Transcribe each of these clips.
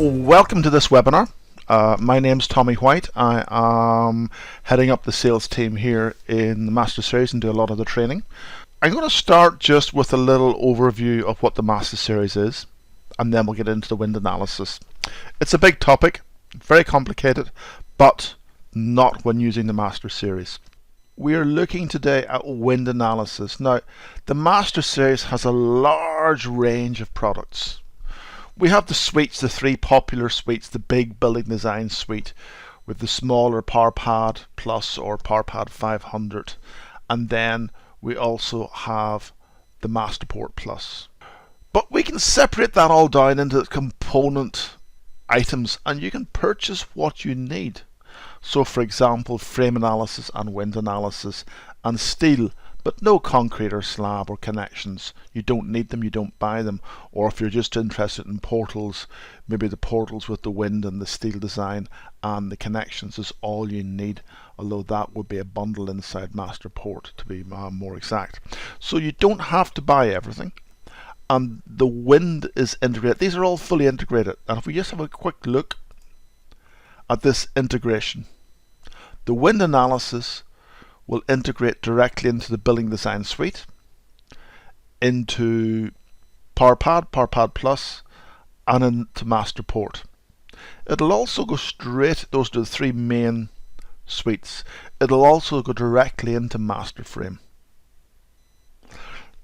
Welcome to this webinar. My name's Tommy White. I am heading up the sales team here in the MasterSeries and do a lot of the training. I'm going to start just with a little overview of what the MasterSeries is, and then we'll get into the wind analysis. It's a big topic, very complicated, but not when using the MasterSeries. We are looking today at wind analysis. Now, the MasterSeries has a large range of products. We have the suites, the three popular suites, the big building design suite with the smaller PowerPad Plus or PowerPad 500, and then we also have the Masterport Plus. But we can separate that all down into component items and you can purchase what you need. So for example, frame analysis and wind analysis and steel, but no concrete or slab or connections. You don't need them, you don't buy them. Or if you're just interested in portals, maybe the portals with the wind and the steel design and the connections is all you need, although that would be a bundle inside Masterport to be more exact. So you don't have to buy everything. And the wind is integrated. These are all fully integrated. And if we just have a quick look at this integration, the wind analysis will integrate directly into the building design suite, into PowerPad, PowerPad Plus, and into Masterport. It'll also go straight, those are the three main suites. It'll also go directly into MasterFrame.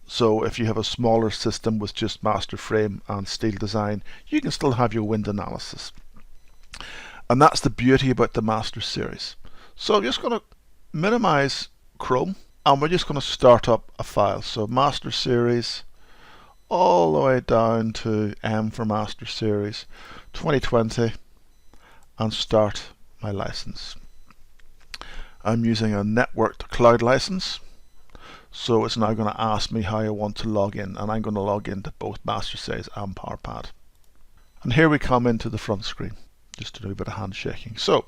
So if you have a smaller system with just MasterFrame and steel design, you can still have your wind analysis. And that's the beauty about the MasterSeries. So I'm just going to minimize Chrome and we're just going to start up a file. So MasterSeries all the way down to M for MasterSeries 2020 and start my license. I'm using a networked cloud license, so it's now going to ask me how I want to log in, and I'm going to log into both MasterSeries and PowerPad. And here we come into the front screen just to do a bit of handshaking. So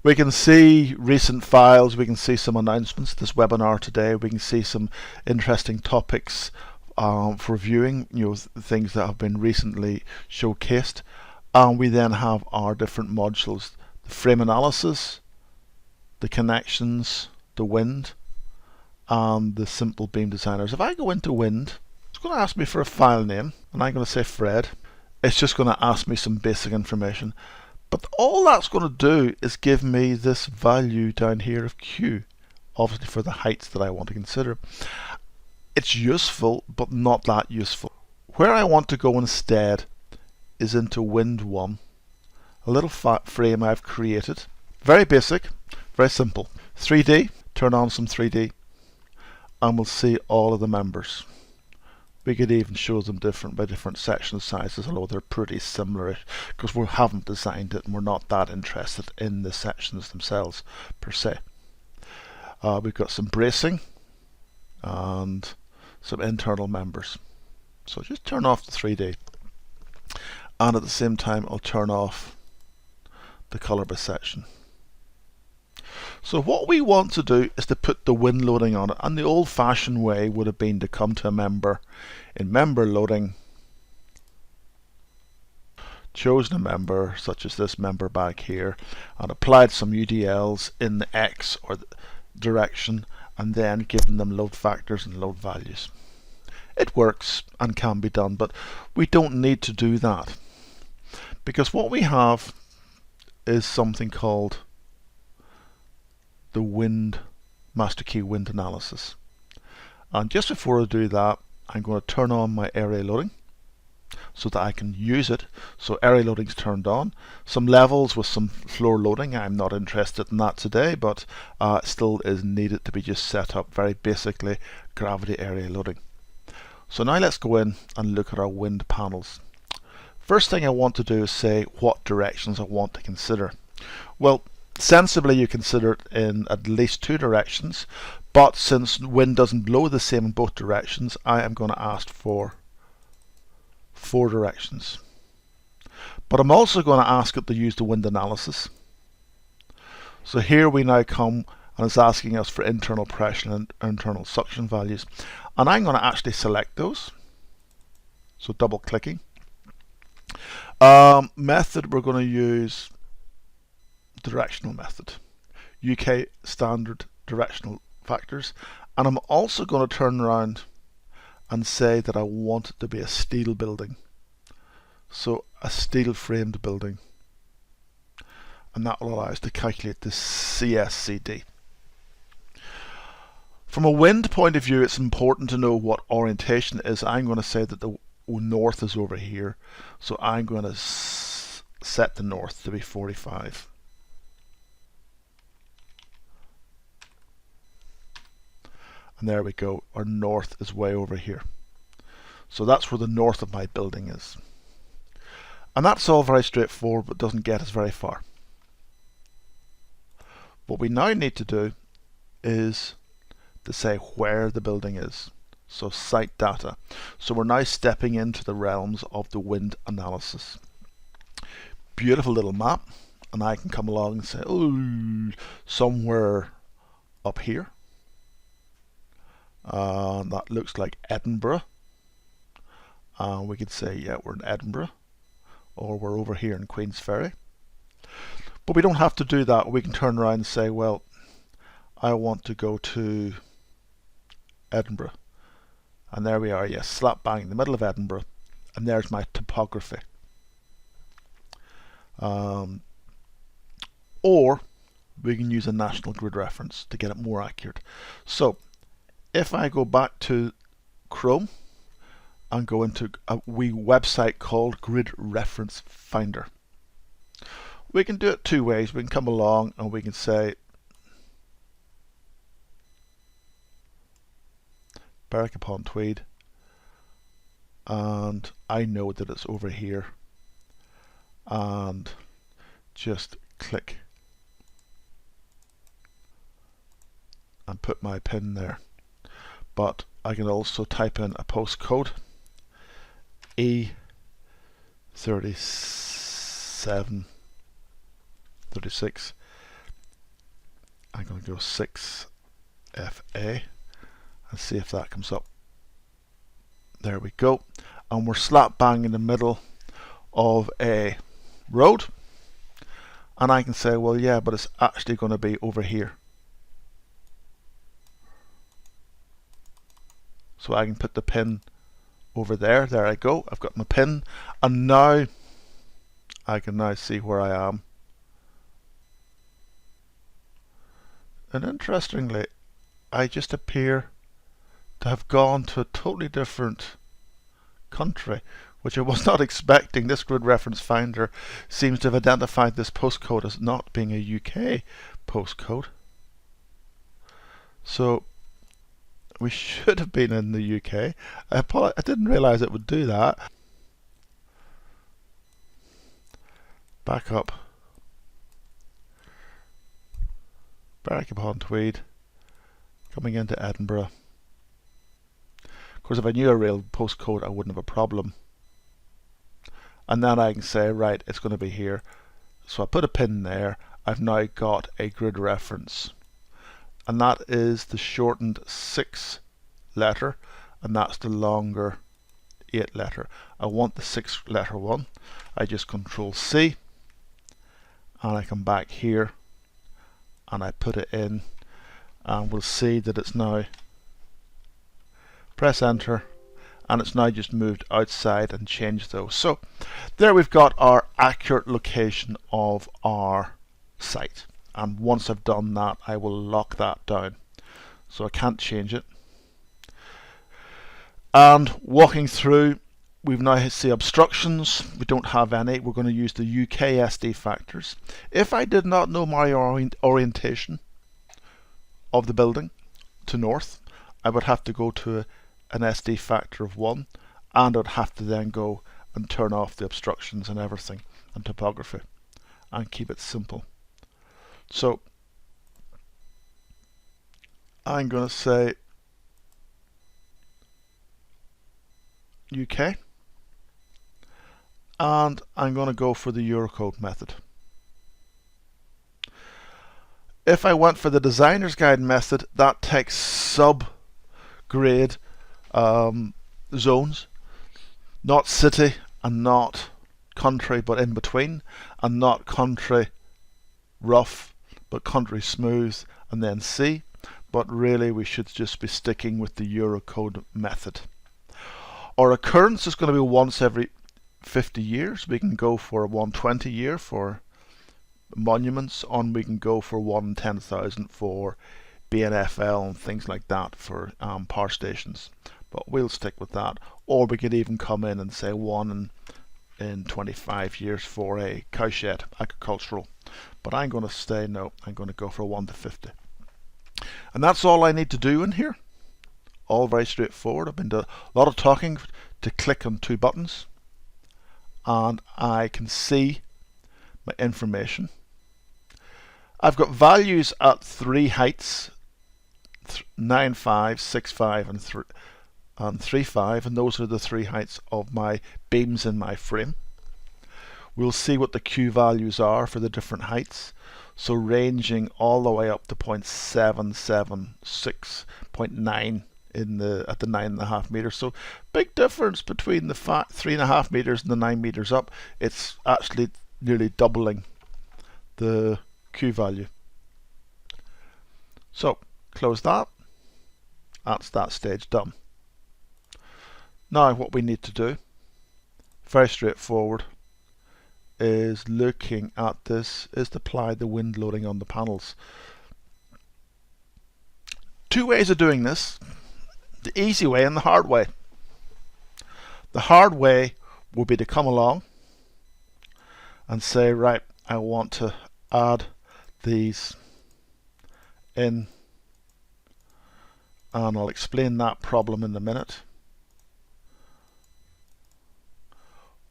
we can see recent files, we can see some announcements, this webinar today, we can see some interesting topics for viewing, things that have been recently showcased. And we then have our different modules, the frame analysis, the connections, the wind, and the simple beam designers. If I go into wind, it's going to ask me for a file name, and I'm going to say Fred. It's just going to ask me some basic information. But all that's going to do is give me this value down here of Q, obviously for the heights that I want to consider. It's useful, but not that useful. Where I want to go instead is into Wind 1, a little frame I've created. Very basic, very simple. 3D, turn on some 3D, and we'll see all of the members. We could even show them different by different section sizes, although they're pretty similar because we haven't designed it and we're not that interested in the sections themselves per se. We've got some bracing and some internal members. So just turn off the 3D, and at the same time I'll turn off the color by section. So what we want to do is to put the wind loading on it, and the old-fashioned way would have been to come to a member, in member loading, chosen a member such as this member back here, and applied some UDLs in the X or the direction, and then given them load factors and load values. It works and can be done, but we don't need to do that, because what we have is something called the wind MasterKey wind analysis. And just before I do that, I'm going to turn on my area loading so that I can use it. So area loading is turned on. Some levels with some floor loading. I'm not interested in that today, but still is needed to be just set up very basically gravity area loading. So now let's go in and look at our wind panels. First thing I want to do is say what directions I want to consider. Well, sensibly you consider it in at least two directions, but since wind doesn't blow the same in both directions, I am going to ask for 4 directions. But I'm also going to ask it to use the wind analysis. So here we now come and it's asking us for internal pressure and internal suction values, and I'm going to actually select those. So double clicking. Method, we're going to use directional method. UK standard directional factors. And I'm also going to turn around and say that I want it to be a steel building. So a steel framed building. And that will allow us to calculate the CSCD. From a wind point of view, it's important to know what orientation is. I'm going to say that the north is over here. So I'm going to set the north to be 45. And there we go. Our north is way over here. So that's where the north of my building is. And that's all very straightforward, but doesn't get us very far. What we now need to do is to say where the building is. So site data. So we're now stepping into the realms of the wind analysis. Beautiful little map. And I can come along and say, oh, somewhere up here. That looks like Edinburgh. We could say, yeah, we're in Edinburgh. Or we're over here in Queensferry. But we don't have to do that. We can turn around and say, well, I want to go to Edinburgh. And there we are, yes, slap bang in the middle of Edinburgh. And there's my topography. Or we can use a national grid reference to get it more accurate. So if I go back to Chrome and go into a wee website called Grid Reference Finder, we can do it two ways. We can come along and we can say Berwick upon Tweed, and I know that it's over here, and just click and put my pin there. But I can also type in a postcode E3736. I'm going to go 6FA and see if that comes up. There we go. And we're slap bang in the middle of a road. And I can say, well, yeah, but it's actually going to be over here. So I can put the pin over there. There I go. I've got my pin. And now I can now see where I am. And interestingly, I just appear to have gone to a totally different country, which I was not expecting. This grid reference finder seems to have identified this postcode as not being a UK postcode. So we should have been in the UK. I didn't realize it would do that. Back up. Berwick upon Tweed. Coming into Edinburgh. Of course, if I knew a real postcode, I wouldn't have a problem. And then I can say, right, it's going to be here. So I put a pin there. I've now got a grid reference. And that is the shortened 6 letter, and that's the longer 8 letter. I want the 6 letter one. I just Control C, and I come back here, and I put it in, and we'll see that it's now, press enter, and it's now just moved outside and changed those. So there we've got our accurate location of our site. And once I've done that, I will lock that down. So I can't change it. And walking through, we've now see obstructions. We don't have any. We're going to use the UK SD factors. If I did not know my orientation of the building to north, I would have to go to an SD factor of 1, and I'd have to then go and turn off the obstructions and everything and topography and keep it simple. So I'm going to say UK, and I'm going to go for the Eurocode method. If I went for the designer's guide method, that takes sub-grade zones, not city and not country but in between, and not country rough but country smooth and then sea. But really we should just be sticking with the Eurocode method. Our occurrence is going to be once every 50 years. We can go for a 120 year for monuments, and we can go for 1 in 10,000 for BNFL and things like that for power stations. But we'll stick with that. Or we could even come in and say 1 in 25 years for a cowshed, agricultural. But I'm going to say no, I'm going to go for 1 to 50. And that's all I need to do in here. All very straightforward. I've been doing a lot of talking to click on 2 buttons, and I can see my information. I've got values at 3 heights, 9, 5, 6, 5 and 3, 5, and those are the 3 heights of my beams in my frame. We'll see what the Q values are for the different heights. So ranging all the way up to 0.776, 0.9 at the 9.5 meters. So big difference between the 3.5 meters and the 9 meters up. It's actually nearly doubling the Q value. So close that. That's that stage done. Now what we need to do, very straightforward, is looking at this, is to apply the wind loading on the panels. 2 ways of doing this, the easy way and the hard way. The hard way will be to come along and say, right, I want to add these in, and I'll explain that problem in a minute.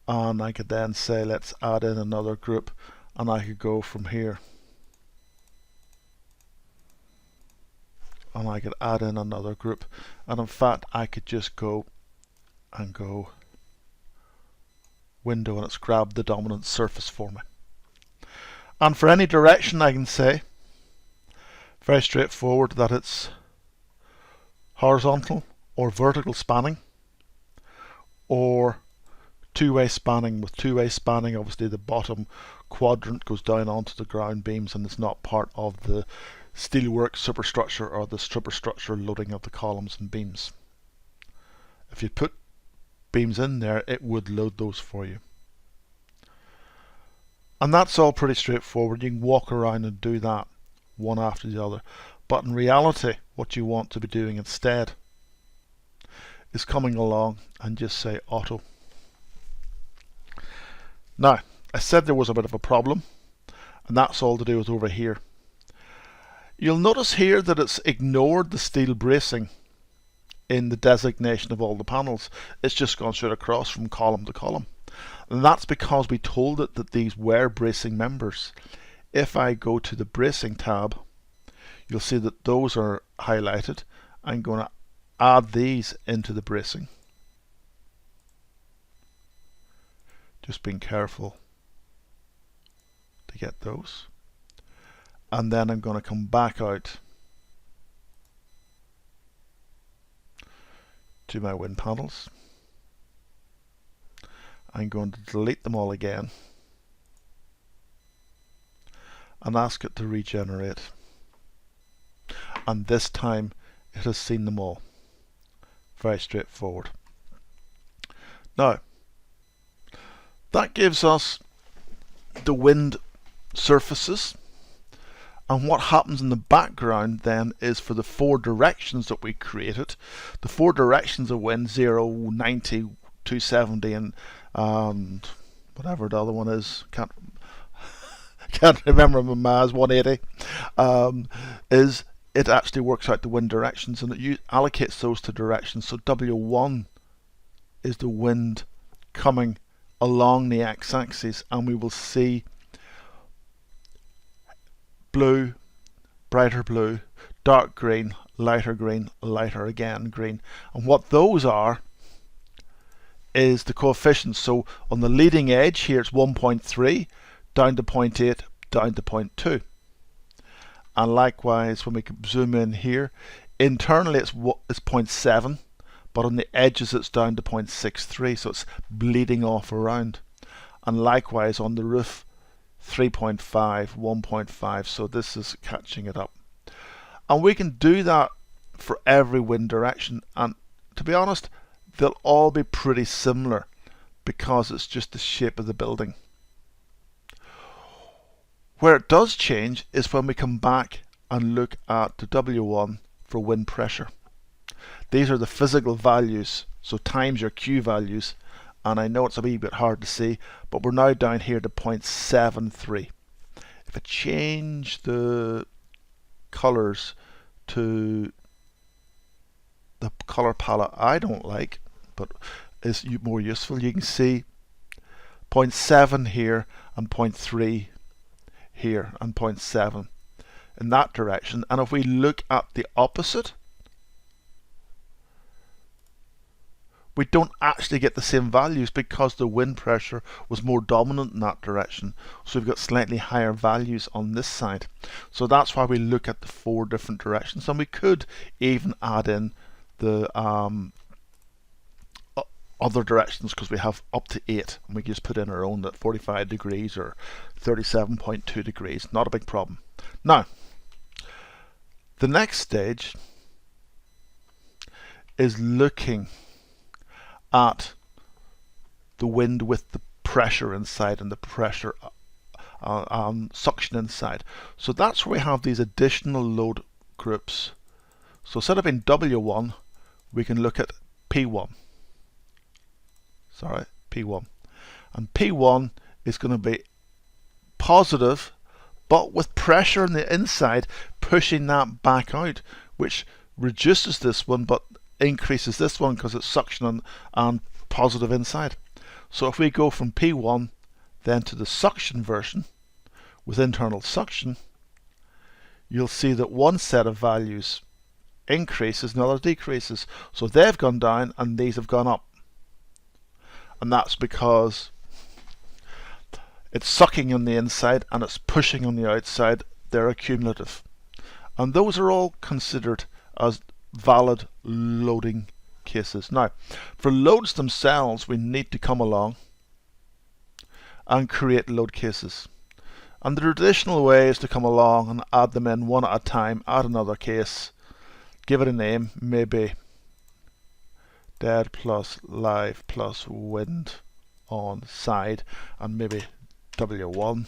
And I could then say, let's add in another group, and I could go from here. And I could add in another group. And in fact, I could just go and go window, and it's grabbed the dominant surface for me. And for any direction, I can say, very straightforward, that it's horizontal or vertical spanning, or 2-way spanning. With 2-way spanning, obviously the bottom quadrant goes down onto the ground beams and it's not part of the steelwork superstructure or the superstructure loading of the columns and beams. If you put beams in there, it would load those for you. And that's all pretty straightforward. You can walk around and do that one after the other. But in reality, what you want to be doing instead is coming along and just say auto. Now, I said there was a bit of a problem, and that's all to do with over here. You'll notice here that it's ignored the steel bracing in the designation of all the panels. It's just gone straight across from column to column. And that's because we told it that these were bracing members. If I go to the bracing tab, you'll see that those are highlighted. I'm going to add these into the bracing. Just being careful to get those. And then I'm going to come back out to my wind panels. I'm going to delete them all again and ask it to regenerate. And this time it has seen them all. Very straightforward. Now, that gives us the wind surfaces, and what happens in the background then is for the 4 directions that we created, the 4 directions of wind, 0, 90, 270 and whatever the other one is, can't remember my maths, 180, is it actually works out the wind directions, and it allocates those to directions. So W1 is the wind coming along the x-axis, and we will see blue, brighter blue, dark green, lighter again green. And what those are is the coefficients. So on the leading edge here it's 1.3, down to 0.8, down to 0.2. And likewise when we zoom in here, internally it's 0.7, but on the edges it's down to 0.63, so it's bleeding off around. and likewise on the roof 3.5, 1.5, so this is catching it up. And we can do that for every wind direction, and to be honest, they'll all be pretty similar because it's just the shape of the building. Where it does change is when we come back and look at the W1 for wind pressure. These are the physical values, so times your Q values, and I know it's a wee bit hard to see, but we're now down here to 0.73. If I change the colors to the color palette I don't like, but is more useful, you can see 0.7 here and 0.3 here and 0.7 in that direction. And if we look at the opposite, we don't actually get the same values because the wind pressure was more dominant in that direction. So we've got slightly higher values on this side. So that's why we look at the 4 different directions, and we could even add in the other directions because we have up to 8, and we can just put in our own at 45 degrees or 37.2 degrees. Not a big problem. Now, the next stage is looking at the wind with the pressure inside and the pressure suction inside. So that's where we have these additional load groups. So instead of being W1, we can look at P1. Sorry, P1. And P1 is going to be positive, but with pressure on the inside pushing that back out, which reduces this one but increases this one because it's suction and positive inside. So if we go from P1 then to the suction version with internal suction, you'll see that one set of values increases and the other decreases. So they've gone down and these have gone up. And that's because it's sucking on the inside and it's pushing on the outside. They're accumulative. And those are all considered as valid loading cases. Now, for loads themselves, we need to come along and create load cases. And the traditional way is to come along and add them in one at a time, add another case, give it a name, maybe dead plus live plus wind on side, and maybe W1,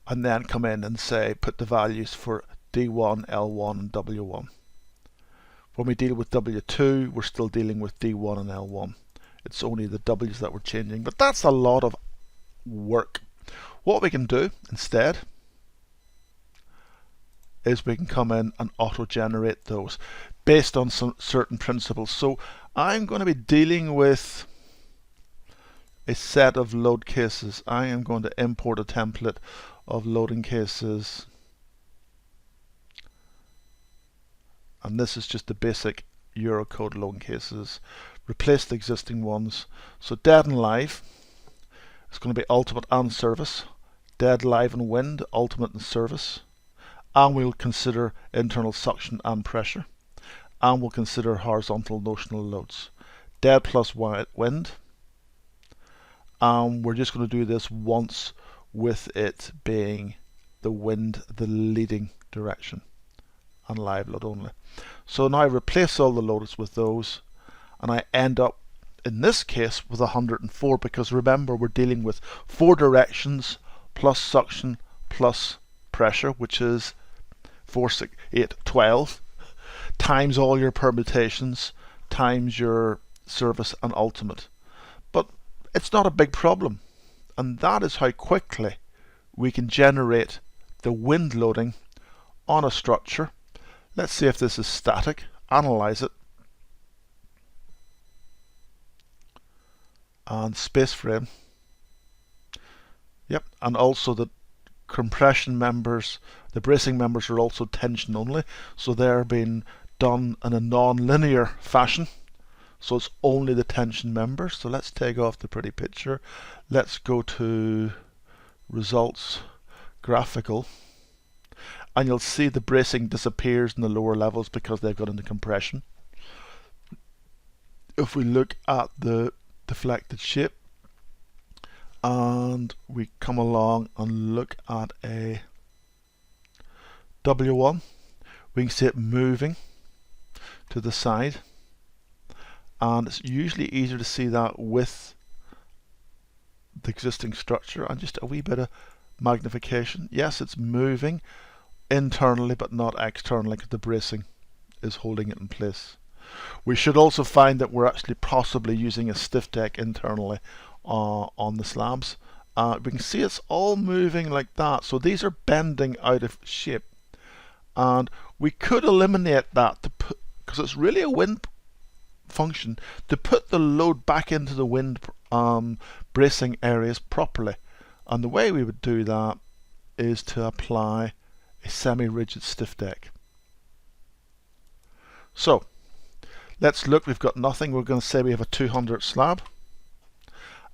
and then come in and say put the values for D1, L1 and W1. When we deal with W2, we're still dealing with D1 and L1. It's only the W's that we're changing, but that's a lot of work. What we can do instead is we can come in and auto-generate those based on some certain principles. So I'm going to be dealing with a set of load cases. I am going to import a template of loading cases, and this is just the basic Eurocode loading cases. Replace the existing ones. So dead and live, it's going to be ultimate and service. Dead, live and wind, ultimate and service. And we'll consider internal suction and pressure. And we'll consider horizontal notional loads. Dead plus wind. And we're just going to do this once with it being the wind, the leading direction, and live load only. So now I replace all the loads with those, and I end up in this case with 104, because remember we're dealing with 4 directions plus suction plus pressure, which is 4, 6, 8, 12, times all your permutations, times your service and ultimate. But it's not a big problem, and that is how quickly we can generate the wind loading on a structure. Let's see if this is static, analyze it, and space frame. Yep, and also the compression members, the bracing members are also tension only, so they're being done in a non-linear fashion. So it's only the tension members. So let's take off the pretty picture. Let's go to results, graphical, and you'll see the bracing disappears in the lower levels because they've got into compression. If we look at the deflected shape, and we come along and look at a W1, we can see it moving to the side, and it's usually easier to see that with the existing structure and just a wee bit of magnification. Yes, it's moving internally but not externally because the bracing is holding it in place. We should also find that we're actually possibly using a stiff deck internally on the slabs. We can see it's all moving like that, so these are bending out of shape, and we could eliminate that to put, because it's really a wind function, to put the load back into the wind bracing areas properly. And the way we would do that is to apply a semi-rigid stiff deck. So let's look. We've got nothing. We're going to say we have a 200 slab,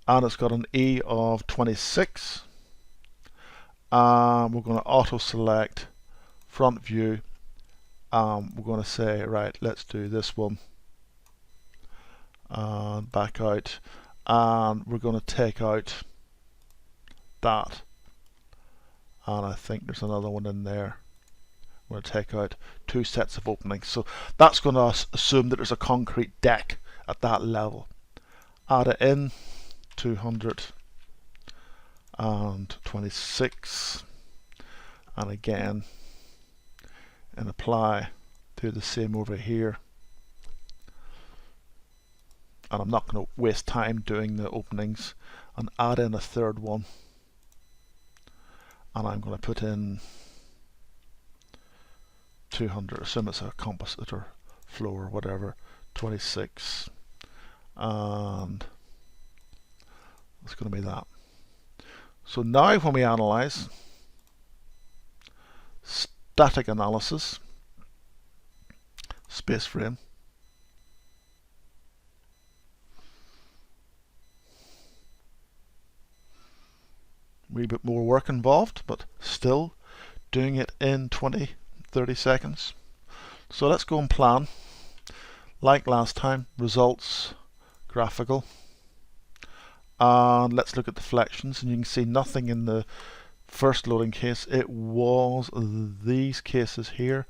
and it's got an E of 26. We're going to auto select front view. We're going to say, right, let's do this one, and back out, and we're going to take out that, and I think there's another one in there. I'm going to take out 2 sets of openings, so that's going to assume that there's a concrete deck at that level. Add it in, 226, and again, and apply, do the same over here. And I'm not going to waste time doing the openings, and add in a third one, and I'm going to put in 200, assume it's a composite or floor or whatever, 26, and it's going to be that. So now when we analyze, static analysis, space frame, a wee bit more work involved, but still doing it in 20-30 seconds. So let's go and plan. Like last time, results, graphical, and let's look at deflections, and you can see nothing in the first loading case. It was these cases here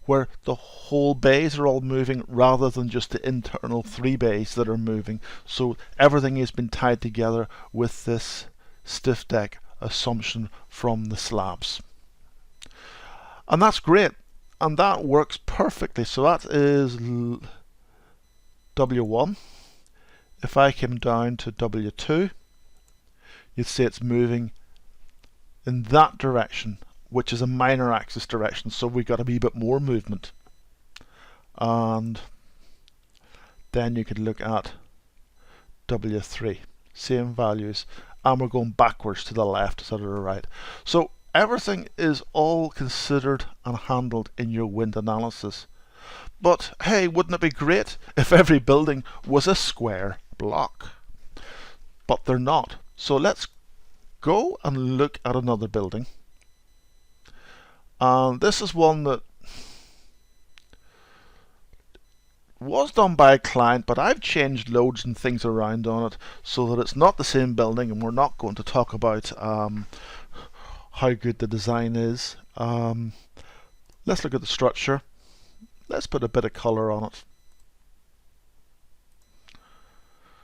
where the whole bays are all moving rather than just the internal 3 bays that are moving. So everything has been tied together with this stiff deck assumption from the slabs, and that's great, and that works perfectly. So that is W1. If I came down to W2, you'd see it's moving in that direction, which is a minor axis direction, so we got a wee bit more movement. And then you could look at W3, same values, and we're going backwards to the left instead of the right. So everything is all considered and handled in your wind analysis. But hey, wouldn't it be great if every building was a square block? But they're not. So let's go and look at another building. And this is one that was done by a client, but I've changed loads and things around on it so that it's not the same building, and we're not going to talk about how good the design is. Let's look at the structure. Let's put a bit of colour on it,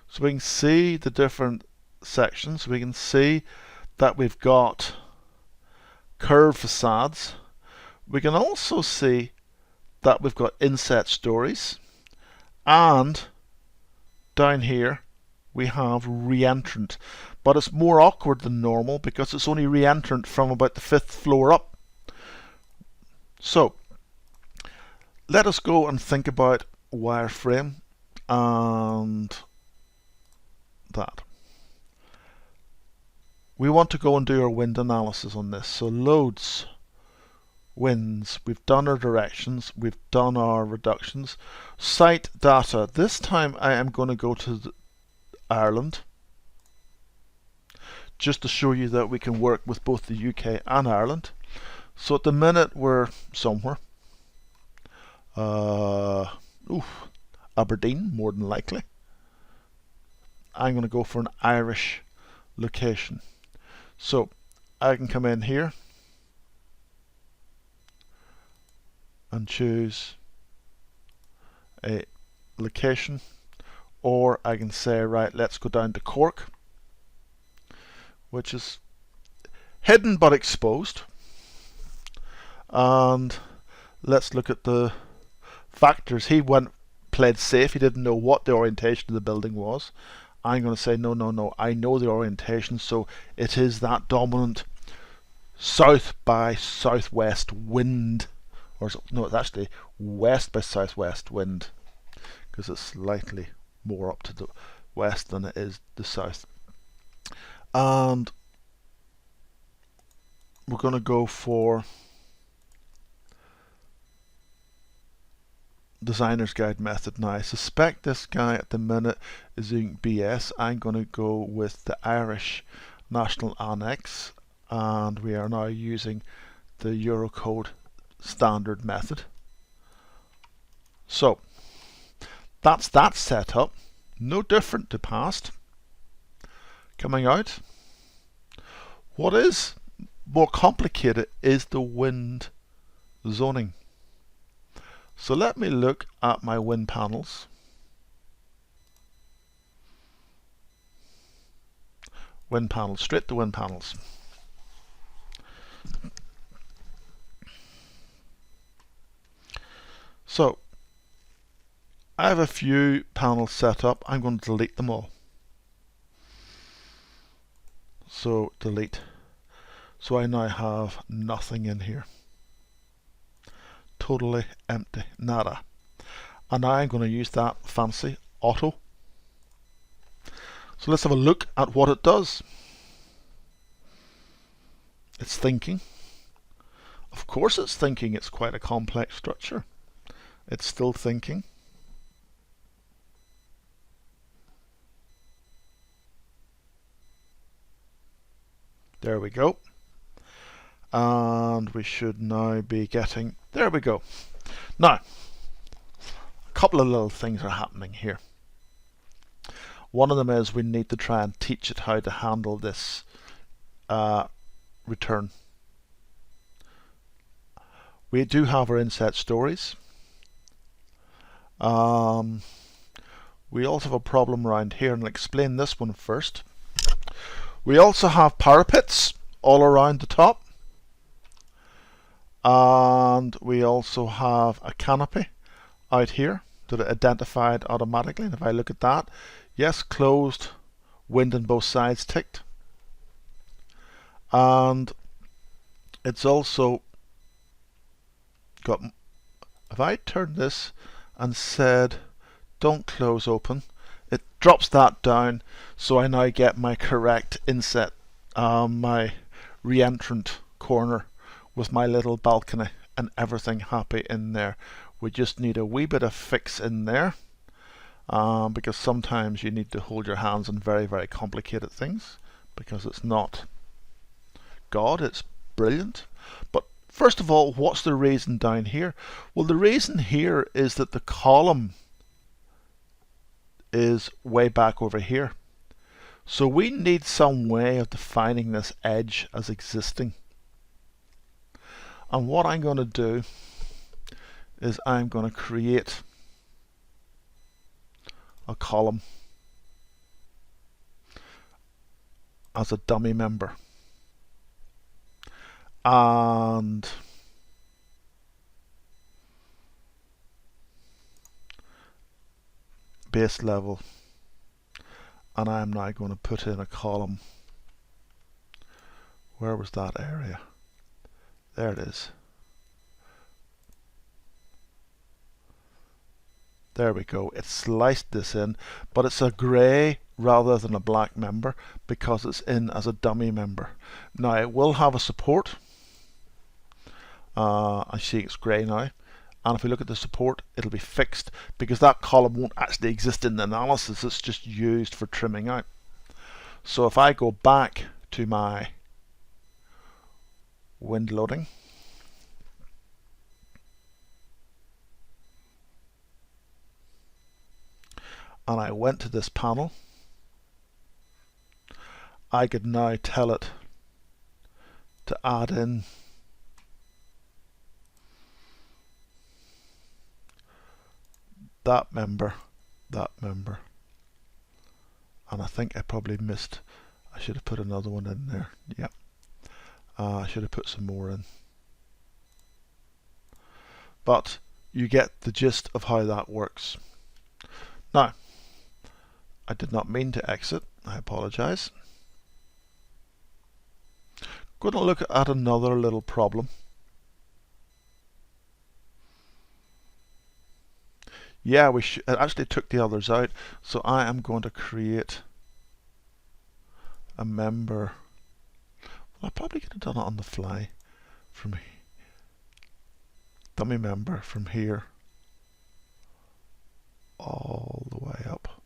so we can see the different sections. We can see that we've got curved facades. We can also see that we've got inset stories, and down here we have re-entrant, but it's more awkward than normal because it's only re-entrant from about the 5th floor up. So let us go and think about wireframe and that. We want to go and do our wind analysis on this. So loads, winds, we've done our directions, we've done our reductions. Site data, this time I am going to go to Ireland, just to show you that we can work with both the UK and Ireland. So at the minute we're somewhere. Aberdeen, more than likely. I'm going to go for an Irish location. So I can come in here and choose a location, or I can say, right, let's go down to Cork, which is hidden but exposed, and let's look at the factors. He played safe. He didn't know what the orientation of the building was. I'm going to say no, I know the orientation, so it is that dominant south by southwest wind, or no, it's actually west by southwest wind, because it's slightly more up to the west than it is the south. And we're going to go for designer's guide method now. I suspect this guy at the minute is doing BS. I'm going to go with the Irish National Annex, and we are now using the Eurocode standard method. So that's that setup, no different to past. Coming out, what is more complicated is the wind zoning. So let me look at my wind panels. Wind panels, straight to wind panels. So I have a few panels set up. I'm going to delete them all. So delete. So I now have nothing in here. Totally empty, nada. And now I'm going to use that fancy auto. So let's have a look at what it does. It's thinking. Of course it's thinking. It's quite a complex structure. It's still thinking. There we go. And we should now be getting, there we go. Now, a couple of little things are happening here. One of them is we need to try and teach it how to handle this return. We do have our inset stories. We also have a problem around here, and I'll explain this one first. We also have parapets all around the top. And we also have a canopy out here that it identified automatically. And if I look at that, yes, closed, wind on both sides ticked. And it's also got, if I turn this and said don't close open, it drops that down, so I now get my correct inset, my re-entrant corner with my little balcony and everything happy in there. We just need a wee bit of fix in there, because sometimes you need to hold your hands on very, very complicated things, because it's not God, it's brilliant. But first of all, what's the reason down here? Well, the reason here is that the column is way back over here. So we need some way of defining this edge as existing. And what I'm going to do is I'm going to create a column as a dummy member. And base level. And I'm now going to put in a column. Where was that area? There it is. There we go. It sliced this in, but it's a grey rather than a black member because it's in as a dummy member. Now it will have a support. I see it's grey now. And if we look at the support, it'll be fixed because that column won't actually exist in the analysis. It's just used for trimming out. So if I go back to my wind loading, and I went to this panel, I could now tell it to add in that member, and I think I probably missed, I should have put another one in there. Yeah, I should have put some more in. But you get the gist of how that works. Now, I did not mean to exit, I apologize. Going to look at another little problem. Yeah, it actually took the others out, so I am going to create a member. Well, I probably could have done it on the fly from dummy member from here all the way up.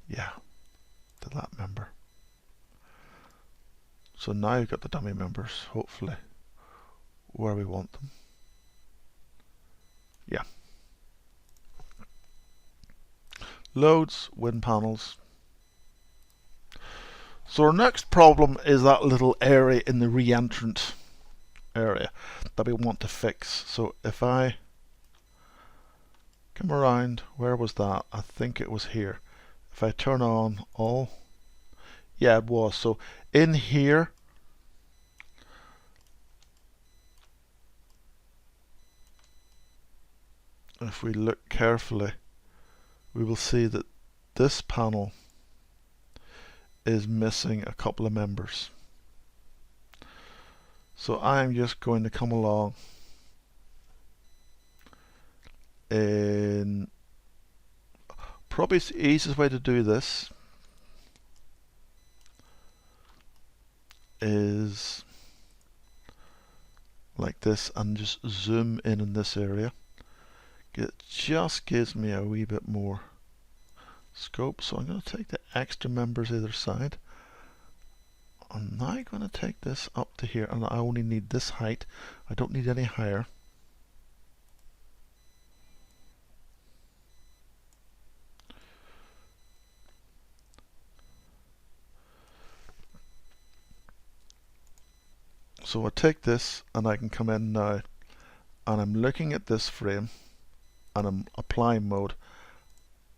Yeah, to that member. So now you've got the dummy members, hopefully, where we want them. Yeah. Loads, wind panels. So our next problem is that little area in the re-entrant area that we want to fix. So if I come around, where was that? I think it was here. If I turn on all, yeah, it was. So in here, if we look carefully, we will see that this panel is missing a couple of members. So I'm just going to come along in probably the easiest way to do this is like this, and just zoom in this area. It just gives me a wee bit more scope. So I'm going to take the extra members either side. I'm now going to take this up to here, and I only need this height. I don't need any higher. So I take this and I can come in now, and I'm looking at this frame and I'm applying mode.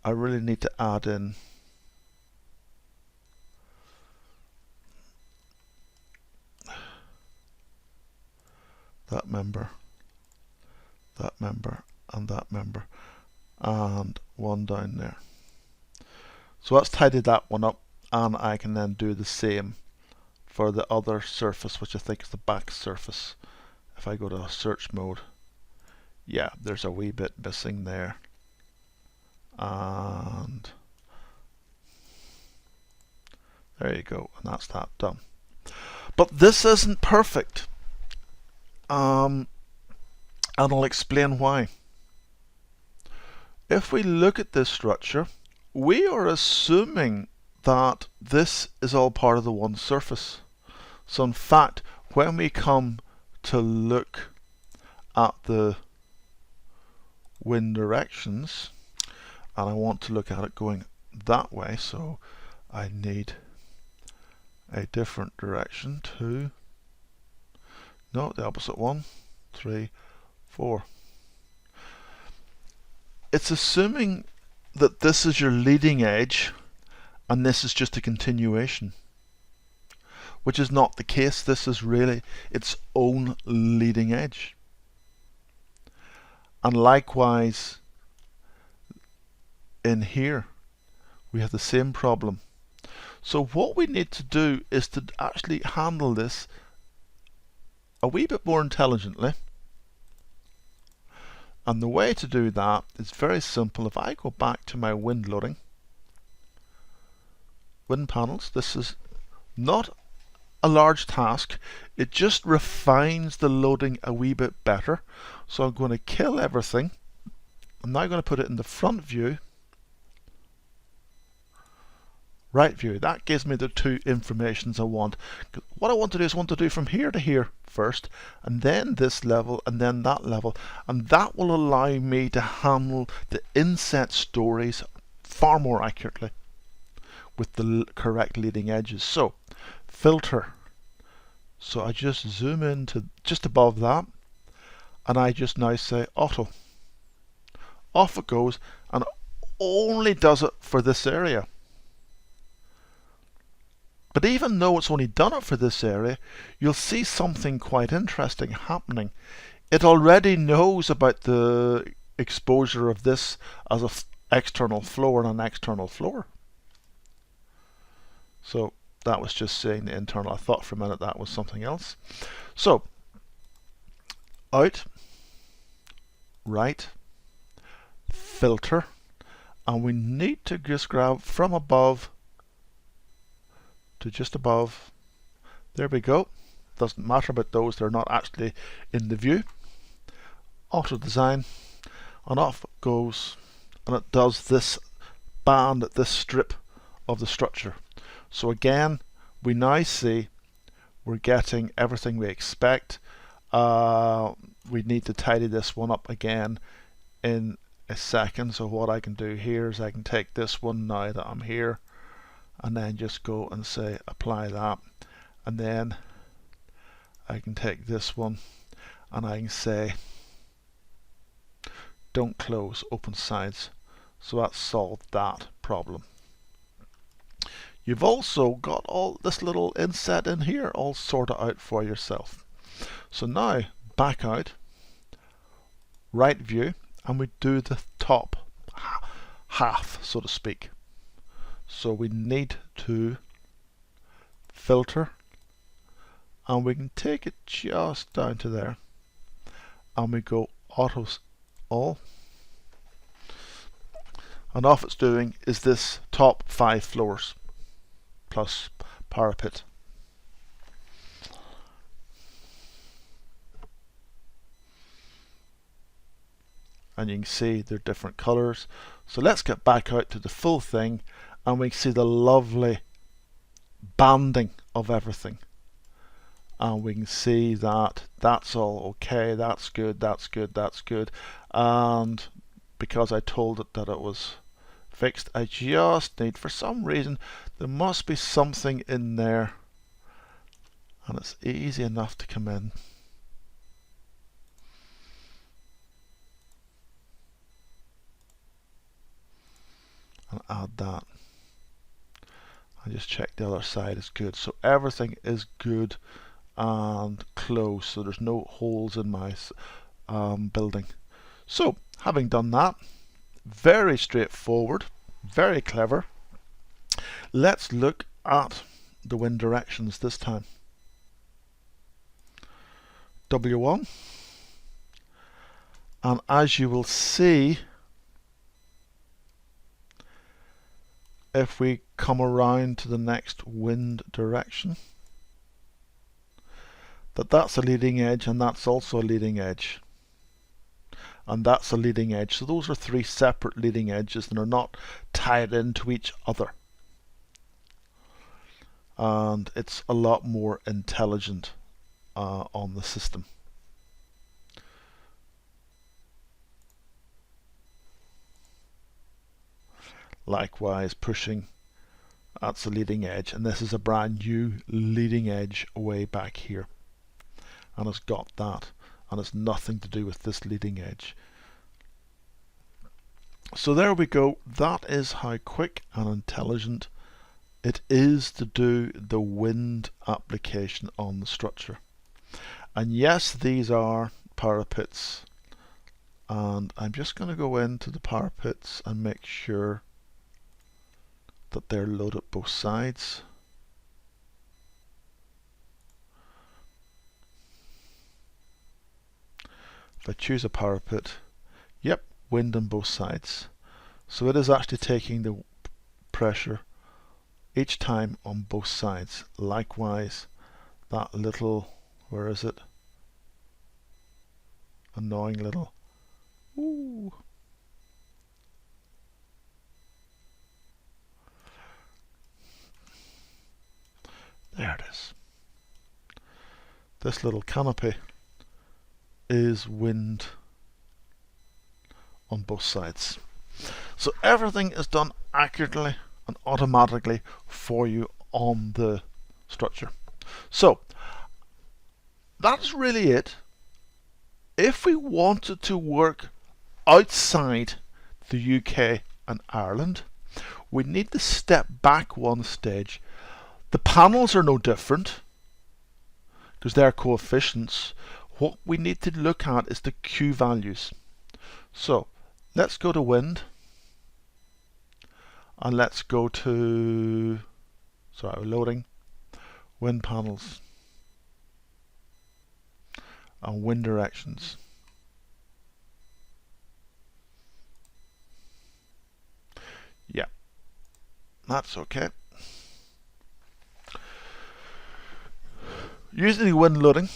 I really need to add in that member, and that member, and one down there. So let's tidy that one up, and I can then do the same for the other surface, which I think is the back surface. If I go to search mode, yeah, there's a wee bit missing there, and there you go, and that's that done. But this isn't perfect, and I'll explain why. If we look at this structure, we are assuming that this is all part of the one surface. So in fact, when we come to look at the wind directions, and I want to look at it going that way, so I need a different direction to, no, the opposite one, 3, 4. It's assuming that this is your leading edge and this is just a continuation, which is not the case. This is really its own leading edge. And likewise, in here, we have the same problem. So what we need to do is to actually handle this a wee bit more intelligently. And the way to do that is very simple. If I go back to my wind loading, wind panels, this is not a large task. It just refines the loading a wee bit better. So I'm going to kill everything. I'm now going to put it in the front view, right view. That gives me the two informations I want. What I want to do is from here to here first, and then this level, and then that level, and that will allow me to handle the inset stories far more accurately. with the correct leading edges. So filter. So I just zoom in to just above that, and I just now say auto. Off it goes, and it only does it for this area. But even though it's only done it for this area, you'll see something quite interesting happening. It already knows about the exposure of this as an external floor and an external floor. So that was just saying the internal. I thought for a minute that was something else. So out, right, filter, and we need to just grab from above to just above. There we go. Doesn't matter about those, they're not actually in the view. Auto design, and off it goes, and it does this band, this strip of the structure. So again, we now see we're getting everything we expect. We need to tidy this one up again in a second. So what I can do here is I can take this one now that I'm here, and then just go and say apply that, and then I can take this one and I can say don't close, open sides. So that solved that problem. You've also got all this little inset in here all sorted out for yourself. So now back out, right view, and we do the top half, so to speak. So we need to filter, and we can take it just down to there, and we go auto all, and all it's doing is this top 5 floors plus parapet. And you can see they're different colors. So let's get back out to the full thing, and we can see the lovely banding of everything. And we can see that that's all okay, that's good, that's good, that's good. And because I told it that it was fixed, I just need, for some reason, there must be something in there, and it's easy enough to come in. And add that. I just check the other side is good. So everything is good and close, so there's no holes in my building. So having done that, very straightforward, very clever. Let's look at the wind directions this time. W1, and as you will see, if we come around to the next wind direction, that's a leading edge, and that's also a leading edge, and that's a leading edge. So those are 3 separate leading edges, and they're not tied into each other. And it's a lot more intelligent on the system. Likewise, pushing, that's a leading edge, and this is a brand new leading edge way back here, and it's got that, and it's nothing to do with this leading edge. So there we go. That is how quick and intelligent it is to do the wind application on the structure. And yes, these are parapets, and I'm just going to go into the parapets and make sure that they're loaded both sides. If I choose a parapet, yep, wind on both sides. So it is actually taking the pressure each time on both sides. Likewise, that little, where is it? Annoying little, ooh. There it is. This little canopy is wind on both sides. So everything is done accurately and automatically for you on the structure. So that's really it. If we wanted to work outside the UK and Ireland, we need to step back one stage. The panels are no different because they're coefficients. What we need to look at is the Q values. So let's go to wind and let's go to, sorry, we're loading, wind panels and wind directions. Yeah, that's okay. Using the wind loading,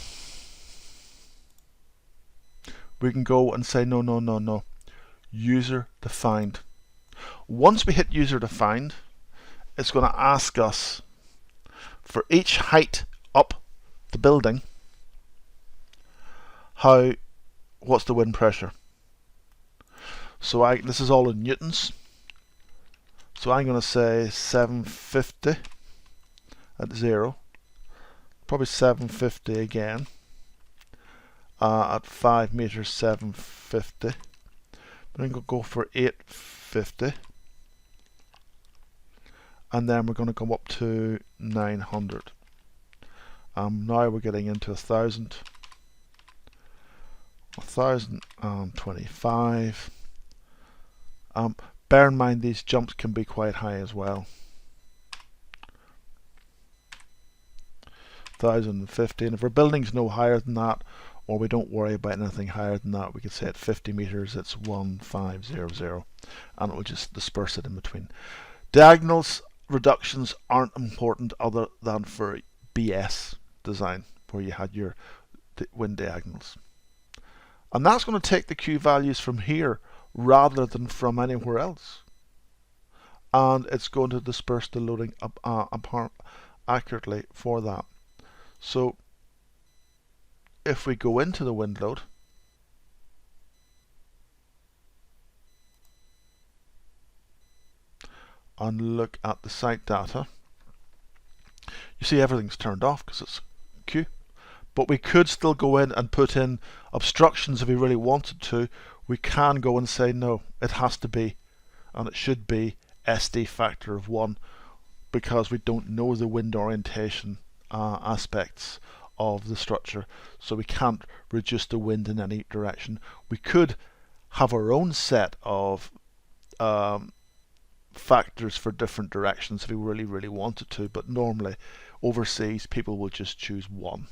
we can go and say no, user defined. Once we hit user defined, it's going to ask us for each height up the building, what's the wind pressure. So this is all in newtons. So I'm going to say 750 at 0, probably 750 again. At 5 meters, 750. But I'm going to go for 850. And then we're going to come up to 900. Now we're getting into 1,000. 1,025. Bear in mind these jumps can be quite high as well. 1,050, and if our building's no higher than that, or we don't worry about anything higher than that, we could say at 50 meters it's 1,500, and it will just disperse it in between. Diagonals reductions aren't important other than for BS design, where you had your wind diagonals. And that's going to take the Q values from here rather than from anywhere else. And it's going to disperse the loading accurately for that. So if we go into the wind load, and look at the site data, you see everything's turned off because it's Q. But we could still go in and put in obstructions if we really wanted to. We can go and say no, it has to be, and it should be SD factor of 1, because we don't know the wind orientation aspects of the structure, so we can't reduce the wind in any direction. We could have our own set of factors for different directions if we really wanted to, but normally overseas people will just choose 1,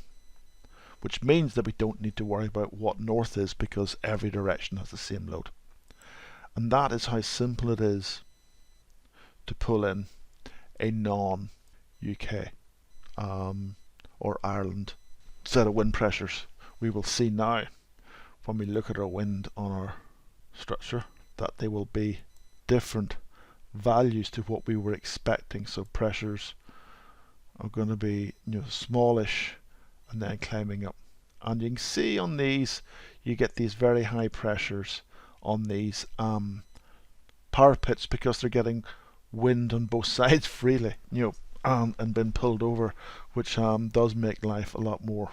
which means that we don't need to worry about what north is because every direction has the same load. And that is how simple it is to pull in a non-UK or Ireland set of wind pressures. We will see now when we look at our wind on our structure that they will be different values to what we were expecting. So pressures are going to be smallish and then climbing up. And you can see on these you get these very high pressures on these parapets because they're getting wind on both sides freely, and been pulled over, which does make life a lot more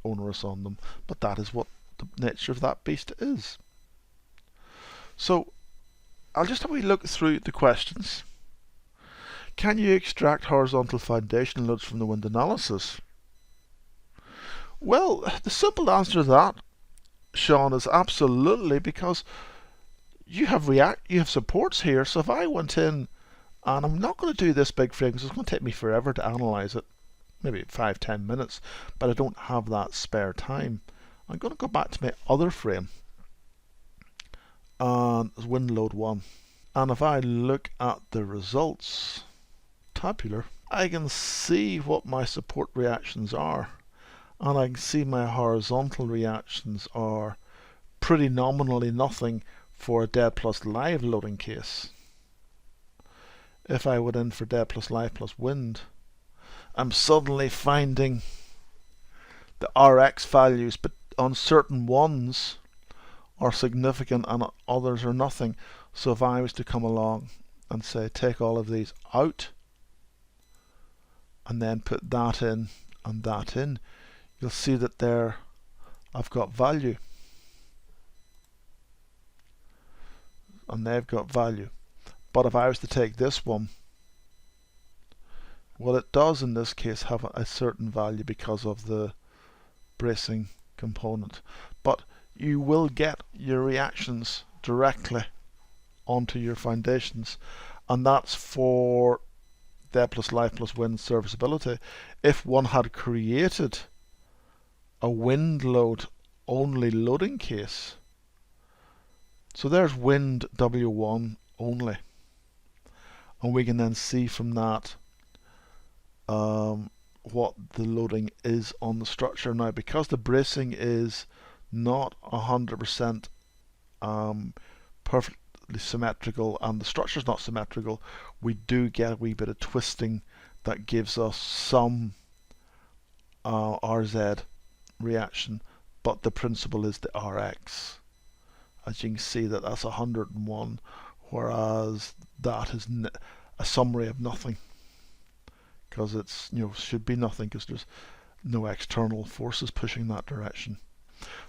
onerous on them. But that is what the nature of that beast is. So I'll just have a look through the questions. Can you extract horizontal foundation loads from the wind analysis? Well, the simple answer to that, Sean, is absolutely, because you have supports here. So if I went in, and I'm not going to do this big frame because it's going to take me forever to analyze it, maybe 5-10 minutes, but I don't have that spare time. I'm going to go back to my other frame, and it's wind load 1. And if I look at the results, tabular, I can see what my support reactions are. And I can see my horizontal reactions are pretty nominally nothing for a dead plus live loading case. If I went in for dead plus live plus wind, I'm suddenly finding the RX values, but on certain ones are significant and others are nothing. So if I was to come along and say take all of these out and then put that in and that in, you'll see that there I've got value and they've got value. But if I was to take this one, well, it does in this case have a certain value because of the bracing component, but you will get your reactions directly onto your foundations, and that's for dead plus life plus wind serviceability. If one had created a wind load only loading case, so there's wind W1 only, and we can then see from that what the loading is on the structure. Now, because the bracing is not 100% perfectly symmetrical and the structure is not symmetrical, we do get a wee bit of twisting that gives us some RZ reaction, but the principle is the RX. As you can see, that's 101, whereas that is a summary of nothing, because it's, should be nothing because there's no external forces pushing that direction.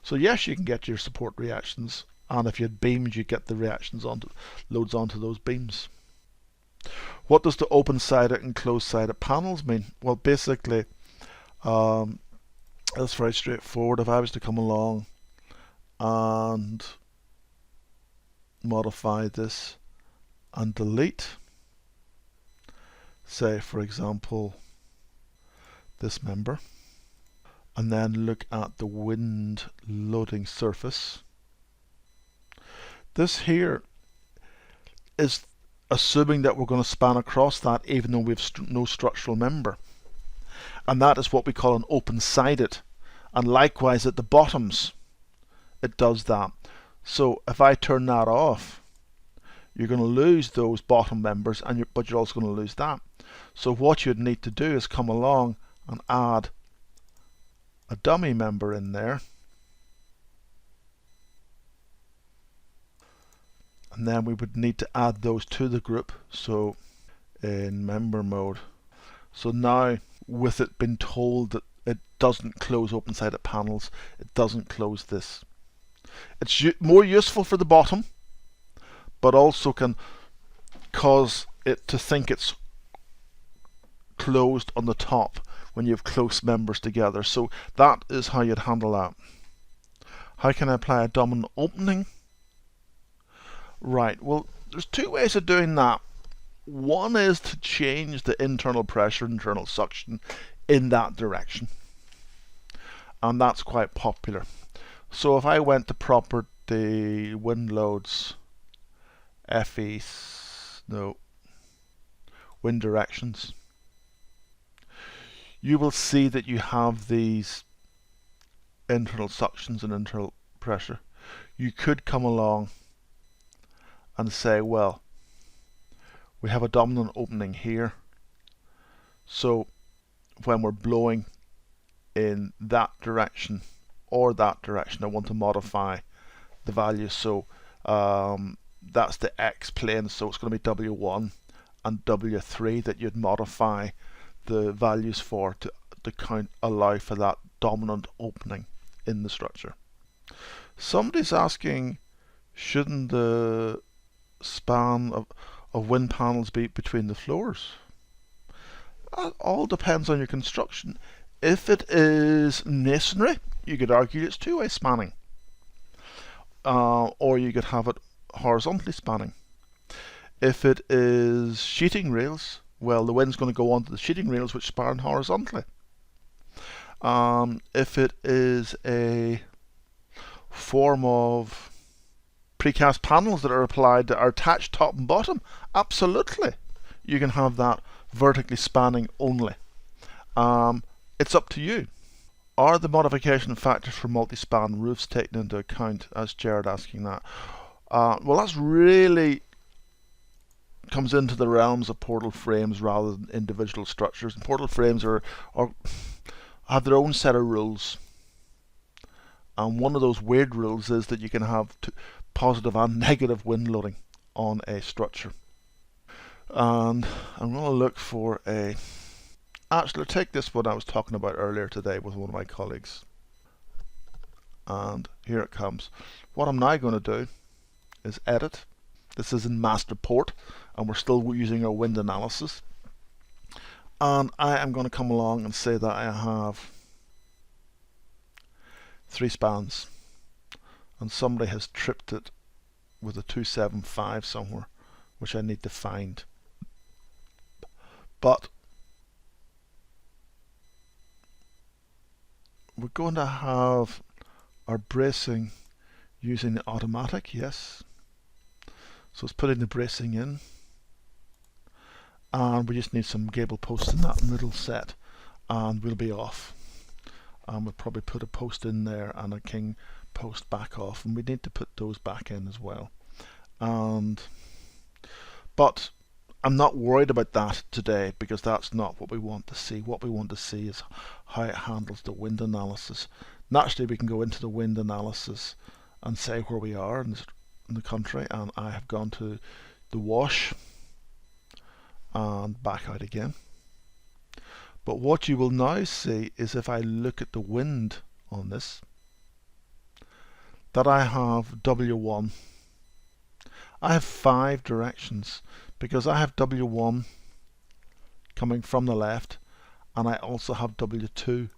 So yes, you can get your support reactions, and if you had beams, you get the reactions loads onto those beams. What does the open-sided and closed-sided panels mean? Well, basically, that's very straightforward. If I was to come along and modify this and delete, say for example this member, and then look at the wind loading surface, this here is assuming that we're going to span across that even though we have no structural member, and that is what we call an open-sided, and likewise at the bottoms it does that. So if I turn that off, you're going to lose those bottom members, but you're also going to lose that. So what you'd need to do is come along and add a dummy member in there, and then we would need to add those to the group, so in member mode. So now, with it being told that it doesn't close open-sided panels, it doesn't close this. It's more useful for the bottom, but also can cause it to think it's closed on the top when you have close members together. So that is how you'd handle that. How can I apply a dominant opening? Right, well, there's two ways of doing that. One is to change the internal pressure, internal suction in that direction, and that's quite popular. So if I went to property, wind loads, wind directions, you will see that you have these internal suctions and internal pressure. You could come along and say, well, we have a dominant opening here, so when we're blowing in that direction or that direction, I want to modify the value. So that's the X plane, so it's going to be W1 and W3 that you'd modify the values for to allow for that dominant opening in the structure. Somebody's asking, shouldn't the span of wind panels be between the floors? It all depends on your construction. If it is masonry, you could argue it's two-way spanning, or you could have it horizontally spanning. If it is sheeting rails, well, the wind's going to go onto the sheeting rails which span horizontally. If it is a form of precast panels that are applied that are attached top and bottom, absolutely you can have that vertically spanning only. It's up to you. Are the modification factors for multi-span roofs taken into account? As Jared asking that. Well, that's really comes into the realms of portal frames rather than individual structures. And portal frames have their own set of rules. And one of those weird rules is that you can have positive and negative wind loading on a structure. And I'm going to look for a... Actually, take this one I was talking about earlier today with one of my colleagues. And here it comes. What I'm now going to do is edit. This is in master port, and we're still using our wind analysis. And I am going to come along and say that I have 3 spans, and somebody has tripped it with a 275 somewhere, which I need to find. But we're going to have our bracing using the automatic, yes. So it's putting the bracing in, and we just need some gable posts in that middle set, and we'll be off. And we'll probably put a post in there and a king post back off, and we need to put those back in as well. But I'm not worried about that today, because that's not what we want to see. What we want to see is how it handles the wind analysis. Naturally, we can go into the wind analysis and say where we are in the country, and I have gone to the wash and back out again. But what you will now see is, if I look at the wind on this, that I have W1. I have 5 directions, because I have W1 coming from the left, and I also have W2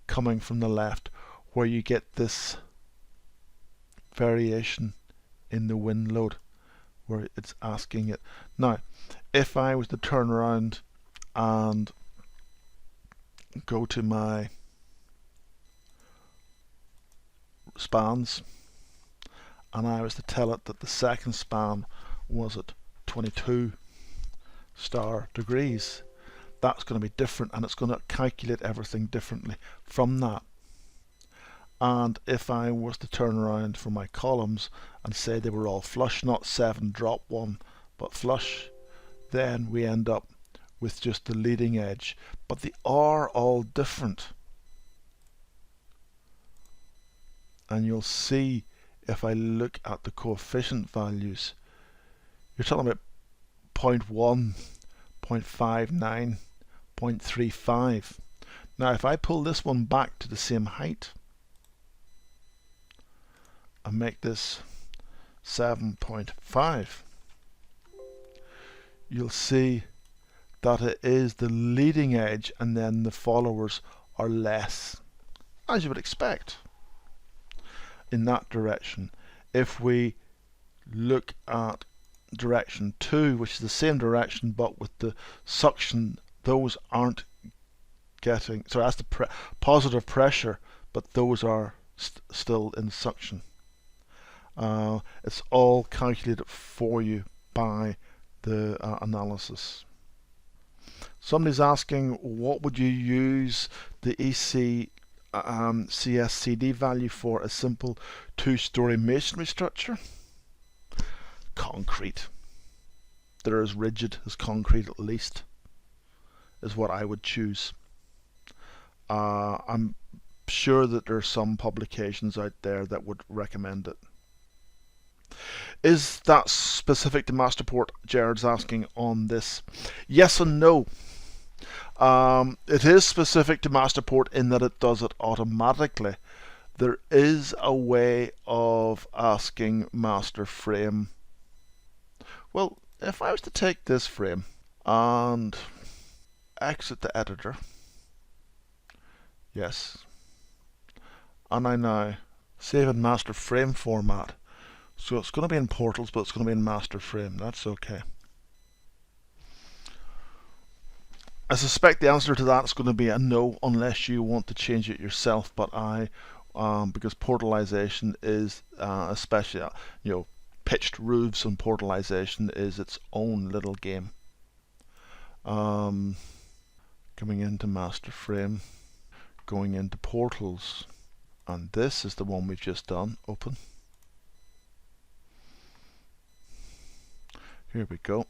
coming from the left, where you get this variation in the wind load, where it's asking it. Now, if I was to turn around and go to my spans, and I was to tell it that the second span was at 22 star degrees, that's going to be different, and it's going to calculate everything differently from that. And if I was to turn around for my columns and say they were all flush, not 7 drop 1, but flush, then we end up with just the leading edge. But they are all different. And you'll see, if I look at the coefficient values, you're talking about 0.1, 0.59, 0.35. Now if I pull this one back to the same height and make this 7.5, you'll see that it is the leading edge, and then the followers are less, as you would expect in that direction. If we look at direction 2, which is the same direction but with the suction, those aren't getting, so that's the positive pressure, but those are still in suction. It's all calculated for you by the analysis. Somebody's asking, what would you use the EC CSCD value for? A simple 2-story masonry structure? Concrete. They're as rigid as concrete, at least, is what I would choose. I'm sure that there are some publications out there that would recommend it. Is that specific to Masterport? Jared's asking on this. Yes and no. It is specific to Masterport in that it does it automatically. There is a way of asking MasterFrame. Well, if I was to take this frame and exit the editor, yes, and I now save in MasterFrame format, so it's going to be in Portals, but it's going to be in MasterFrame. That's okay. I suspect the answer to that is going to be a no, unless you want to change it yourself. But because portalization is especially pitched roofs, and portalization is its own little game. Coming into MasterFrame, going into Portals, and this is the one we've just done. Open. Here we go.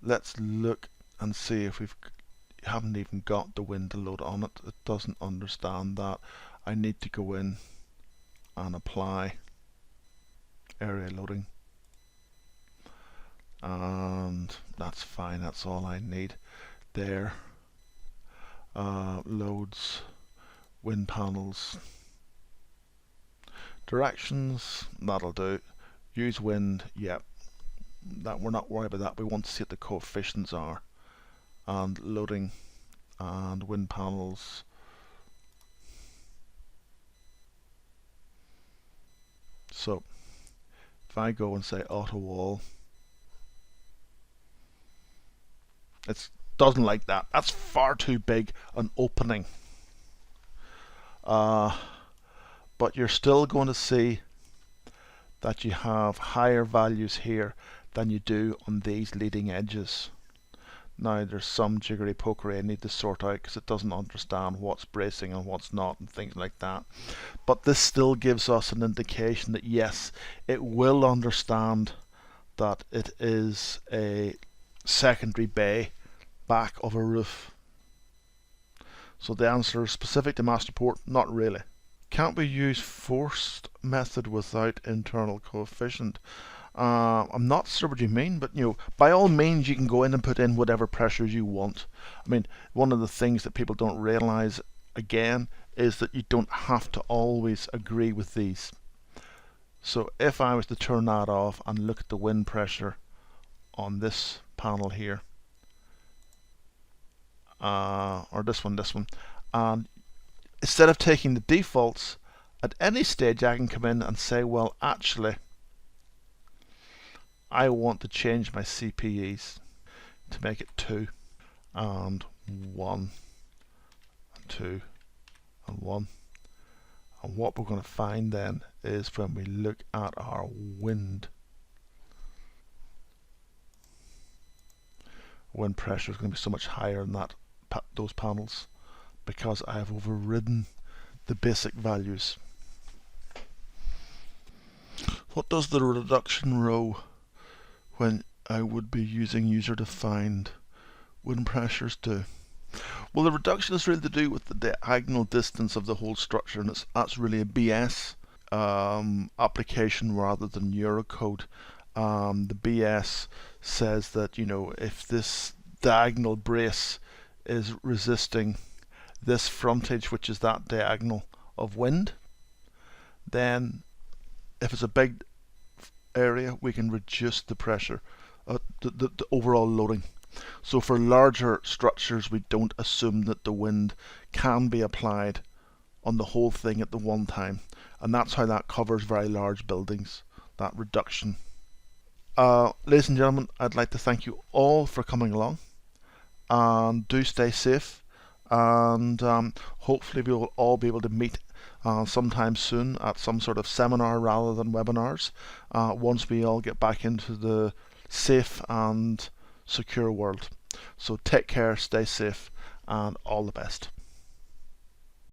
Let's look and see if we haven't even got the window load on it. It doesn't understand that. I need to go in and apply area loading. and that's fine. That's all I need there. Loads, wind panels, directions, that'll do. Use wind, yep. That we're not worried about that. We want to see what the coefficients are. And loading and wind panels. So if I go and say Autowall, it doesn't like that. That's far too big an opening. But you're still going to see that you have higher values here than you do on these leading edges. Now there's some jiggery pokery I need to sort out because it doesn't understand what's bracing and what's not and things like that. But this still gives us an indication that yes, it will understand that it is a secondary bay back of a roof. So the answer is specific to Masterport, not really. Can't we use forced method without internal coefficient? I'm not sure what you mean, but by all means you can go in and put in whatever pressures you want. I mean, one of the things that people don't realize again is that you don't have to always agree with these. So if I was to turn that off and look at the wind pressure on this panel here, or this one, and instead of taking the defaults, at any stage I can come in and say, well, actually, I want to change my CPEs to make it 2 and 1 and 2 and 1. And what we're going to find then is when we look at our wind pressure is going to be so much higher than those panels because I have overridden the basic values. What does the reduction row when I would be using user-defined wind pressures do? Well, the reduction is really to do with the diagonal distance of the whole structure, and that's really a BS application rather than Eurocode. The BS says that if this diagonal brace is resisting this frontage, which is that diagonal of wind, then if it's a big area, we can reduce the pressure, the overall loading. So for larger structures, we don't assume that the wind can be applied on the whole thing at the one time, and that's how that covers very large buildings, that reduction. Ladies and gentlemen, I'd like to thank you all for coming along, and do stay safe, and hopefully we will all be able to meet sometime soon at some sort of seminar rather than webinars once we all get back into the safe and secure world. So take care, stay safe, and all the best.